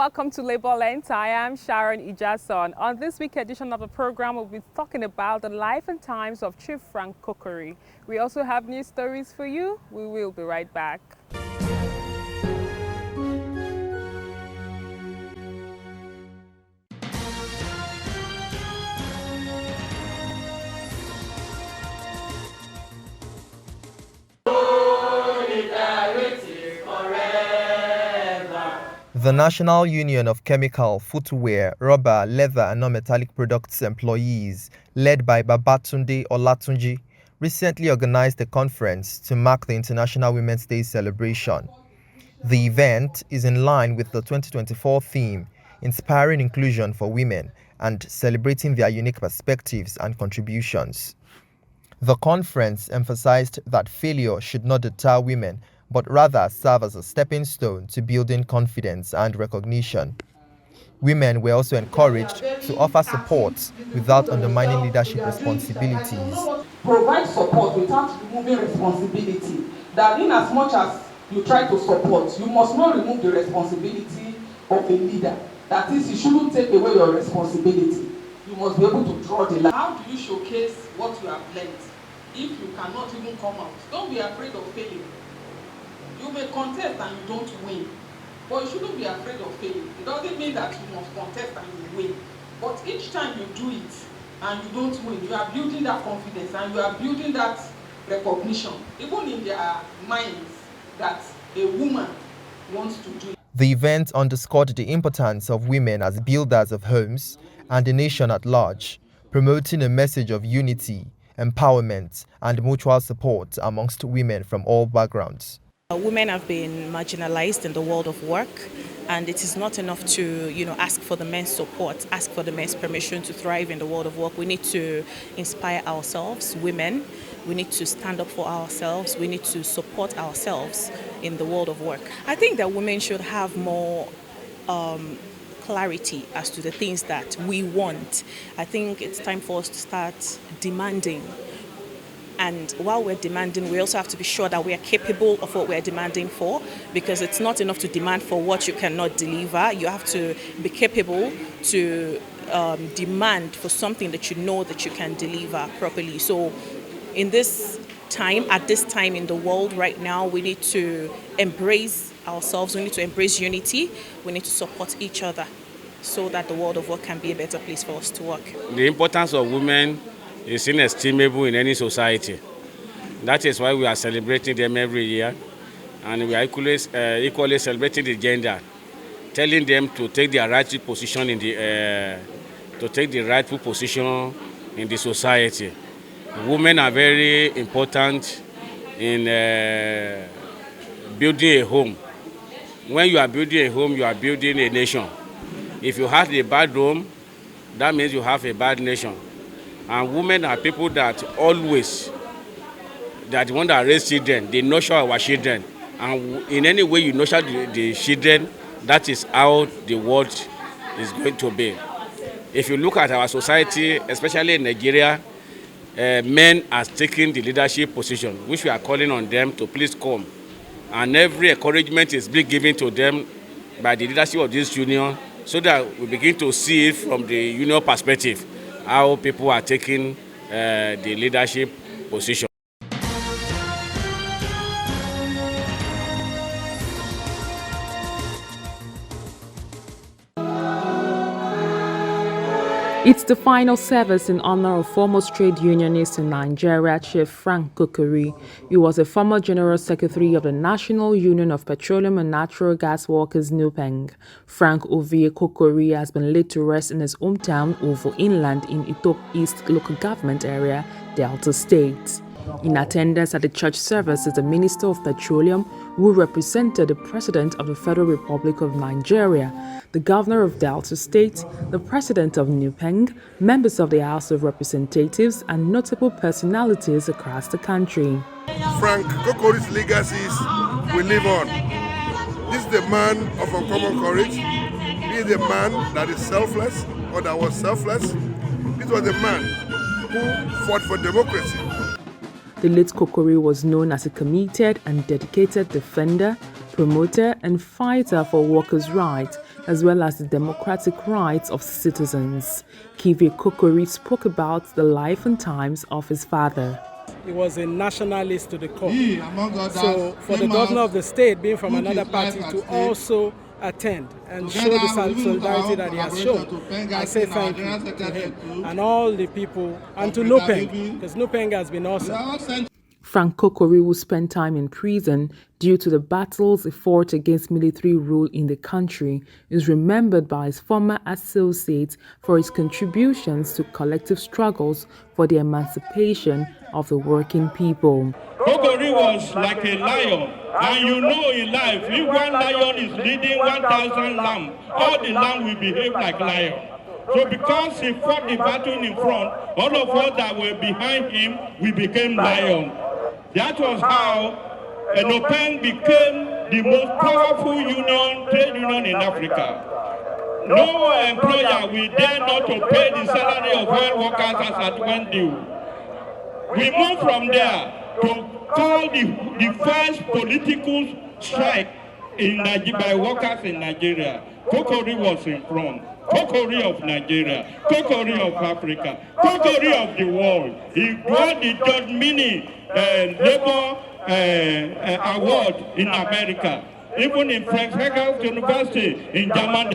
welcome to Labour Lent. I am Sharon Ijason. On this week edition of the program, we'll be talking about the life and times of Chief Frank Kokori. We also have news stories for you. We will be right back. The National Union of Chemical, Footwear, Rubber, Leather and Non-Metallic Products employees, led by Babatunde Olatunji, recently organized a conference to mark the International Women's Day celebration. The event is in line with the 2024 theme, Inspiring Inclusion for Women and celebrating their unique perspectives and contributions. The conference emphasized that failure should not deter women, but rather serve as a stepping stone to building confidence and recognition. Women were also encouraged to offer support without undermining leadership responsibilities. Provide support without removing responsibility. That in as much as you try to support, you must not remove the responsibility of a leader. That is, you shouldn't take away your responsibility. You must be able to draw the line. How do you showcase what you have learned if you cannot even come out? Don't be afraid of failing. You may contest and you don't win, but you shouldn't be afraid of failing. It doesn't mean that you must contest and you win. But each time you do it and you don't win, you are building that confidence and you are building that recognition, even in their minds, that a woman wants to do it. The event underscored the importance of women as builders of homes and the nation at large, promoting a message of unity, empowerment, and mutual support amongst women from all backgrounds. Women have been marginalized in the world of work, and it is not enough to, ask for the men's support, ask for the men's permission to thrive in the world of work. We need to inspire ourselves, women. We need to stand up for ourselves. We need to support ourselves in the world of work. I think that women should have more clarity as to the things that we want. I think it's time for us to start demanding. And while we're demanding, we also have to be sure that we are capable of what we're demanding for, because it's not enough to demand for what you cannot deliver. You have to be capable to demand for something that you know that you can deliver properly. So in this time, at this time in the world right now, we need to embrace ourselves. We need to embrace unity. We need to support each other so that the world of work can be a better place for us to work. The importance of women is inestimable in any society. That is why we are celebrating them every year, and we are equally celebrating the gender, telling them to take their rightful position in the society. Women are very important in building a home. When you are building a home, you are building a nation. If you have a bad home, that means you have a bad nation. And women are people that always, they are the ones that raise children. They nurture our children. And in any way you nurture the children, that is how the world is going to be. If you look at our society, especially in Nigeria, men are taking the leadership position, which we are calling on them to please come. And every encouragement is being given to them by the leadership of this union, so that we begin to see it from the union perspective, how people are taking the leadership position. It's the final service in honor of foremost trade unionist in Nigeria, Chief Frank Kokori. He was a former General Secretary of the National Union of Petroleum and Natural Gas Workers, NUPENG. Frank Ovie Kokori has been laid to rest in his hometown, Ovo Inland, in Itop East Local Government Area, Delta State. In attendance at the church service is the Minister of Petroleum, who represented the President of the Federal Republic of Nigeria, the Governor of Delta State, the President of NUPENG, members of the House of Representatives, and notable personalities across the country. Frank Kokori's legacies will live on. This is the man of uncommon courage. He is the man that is selfless, or that was selfless. This was the man who fought for democracy. The late Kokori was known as a committed and dedicated defender, promoter, and fighter for workers' rights, as well as the democratic rights of citizens. Kive Kokori spoke about the life and times of his father. He was a nationalist to the core. So for the governor of the state, being from another party, to also attend and show the solidarity that he has shown, I say thank you to him and all the people, and to Nupeng, because Nupeng has been awesome. Frank Kokori, who spent time in prison due to the battles he fought against military rule in the country, is remembered by his former associates for his contributions to collective struggles for the emancipation of the working people. Kokori was like a lion, and you know in life, if one lion is leading 1,000 lambs, all the lambs will behave like lion. So because he fought the battle in front, all of us that were behind him, we became lions. That was how Nupeng became the most powerful trade union in Africa. No employer will dare not to pay the salary of oil workers as at when due. We moved from there to call the first political strike by workers in Nigeria. Kokori was in front. Kokori of Nigeria, Kokori of Africa, Kokori of the world. He won the George Mini Labor Award in America, even in Frankfurt University in German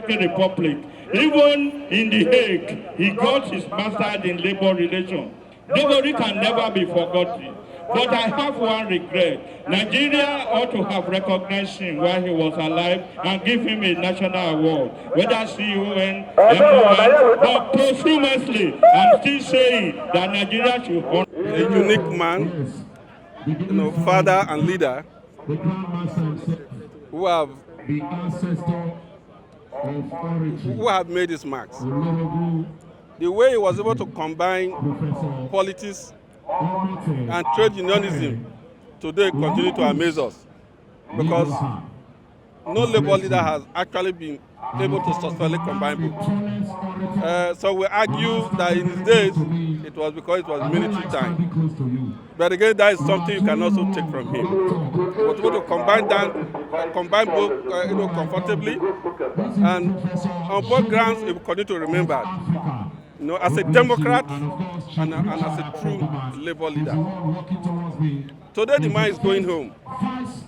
Republic, even in The Hague, he got his master's in labor relations. Nobody can never be forgotten. But I have one regret. Nigeria ought to have recognized him while he was alive and give him a national award, whether CUN, MON, but posthumously, I'm still saying that Nigeria should honor. A unique man, father and leader, who have made his marks. The way he was able to combine politics and trade unionism today continue to amaze us, because no labor leader has actually been able to successfully combine both. So we argue that in his days it was because it was military time. But again, that is something you can also take from him. He was able to combine both comfortably, and on both grounds he will continue to remember. As a Democrat and as a true labor leader. Today the man is going home,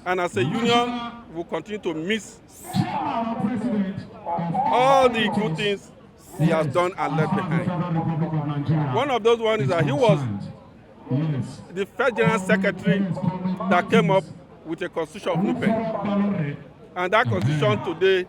and as a union we will continue to miss all the good things he has done and left behind. One of those ones is that he was the first general secretary that came up with a constitution of Nupeng. And that constitution today,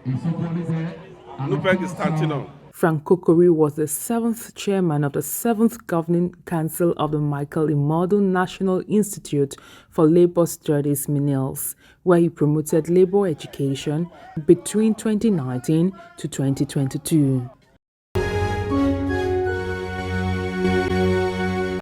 Nupeng is standing on. Frank Kokori was the 7th chairman of the 7th Governing Council of the Michael Imodu National Institute for Labor Studies (MINILS), where he promoted labor education between 2019 to 2022.